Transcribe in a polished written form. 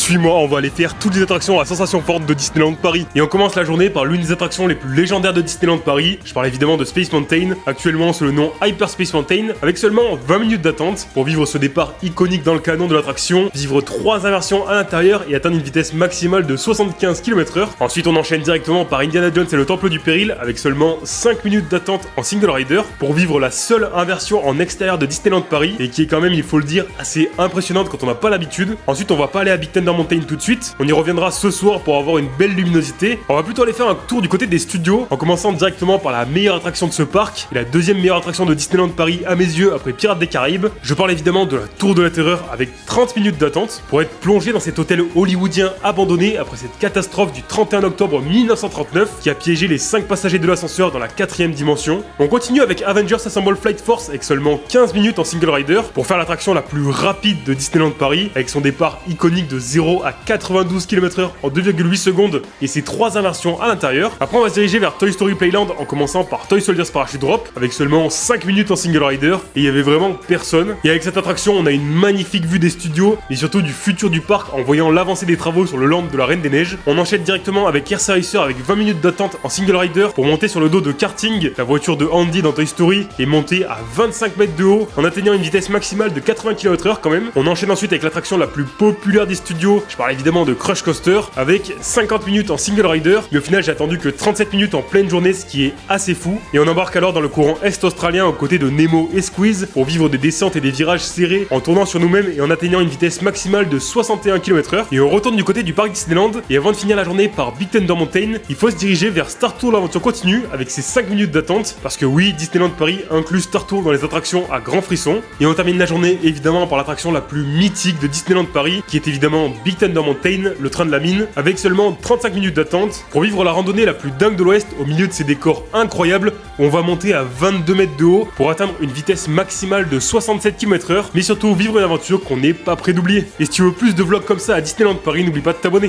Suis-moi, on va aller faire toutes les attractions à sensation forte de Disneyland Paris. Et on commence la journée par l'une des attractions les plus légendaires de Disneyland Paris. Je parle évidemment de Space Mountain, actuellement sous le nom Hyper Space Mountain, avec seulement 20 minutes d'attente pour vivre ce départ iconique dans le canon de l'attraction, vivre 3 inversions à l'intérieur et atteindre une vitesse maximale de 75 km/h. Ensuite, on enchaîne directement par Indiana Jones et le Temple du Péril, avec seulement 5 minutes d'attente en single rider pour vivre la seule inversion en extérieur de Disneyland Paris et qui est quand même, il faut le dire, assez impressionnante quand on n'a pas l'habitude. Ensuite, on va pas aller à Big Thunder Mountain tout de suite, on y reviendra ce soir pour avoir une belle luminosité. On va plutôt aller faire un tour du côté des studios en commençant directement par la meilleure attraction de ce parc et la deuxième meilleure attraction de Disneyland Paris à mes yeux après Pirates des Caraïbes. Je parle évidemment de la Tour de la Terreur avec 30 minutes d'attente pour être plongé dans cet hôtel hollywoodien abandonné après cette catastrophe du 31 octobre 1939 qui a piégé les 5 passagers de l'ascenseur dans la 4ème dimension. On continue avec Avengers Assemble Flight Force avec seulement 15 minutes en single rider pour faire l'attraction la plus rapide de Disneyland Paris avec son départ iconique de 0 à 92 km/h en 2,8 secondes et ses 3 inversions à l'intérieur. Après, on va se diriger vers Toy Story Playland en commençant par Toy Soldiers Parachute Drop avec seulement 5 minutes en single rider et il y avait vraiment personne. Et avec cette attraction, on a une magnifique vue des studios et surtout du futur du parc en voyant l'avancée des travaux sur le land de la Reine des Neiges. On enchaîne directement avec Air Racer avec 20 minutes d'attente en single rider pour monter sur le dos de Karting, la voiture de Andy dans Toy Story, et monter à 25 mètres de haut en atteignant une vitesse maximale de 80 km/h quand même. On enchaîne ensuite avec l'attraction la plus populaire des studios, je parle évidemment de Crush Coaster, avec 50 minutes en single rider, mais au final j'ai attendu que 37 minutes en pleine journée, ce qui est assez fou. Et on embarque alors dans le courant est australien aux côtés de Nemo et Squeeze pour vivre des descentes et des virages serrés en tournant sur nous-mêmes et en atteignant une vitesse maximale de 61 km/h. Et on retourne du côté du parc Disneyland, et avant de finir la journée par Big Thunder Mountain, il faut se diriger vers Star Tour l'aventure continue avec ses 5 minutes d'attente, parce que oui, Disneyland Paris inclut Star Tour dans les attractions à grand frisson. Et on termine la journée évidemment par l'attraction la plus mythique de Disneyland Paris, qui est évidemment Big Thunder Mountain, le train de la mine, avec seulement 35 minutes d'attente pour vivre la randonnée la plus dingue de l'Ouest au milieu de ces décors incroyables où on va monter à 22 mètres de haut pour atteindre une vitesse maximale de 67 km/h, mais surtout vivre une aventure qu'on n'est pas prêt d'oublier. Et si tu veux plus de vlogs comme ça à Disneyland Paris, n'oublie pas de t'abonner.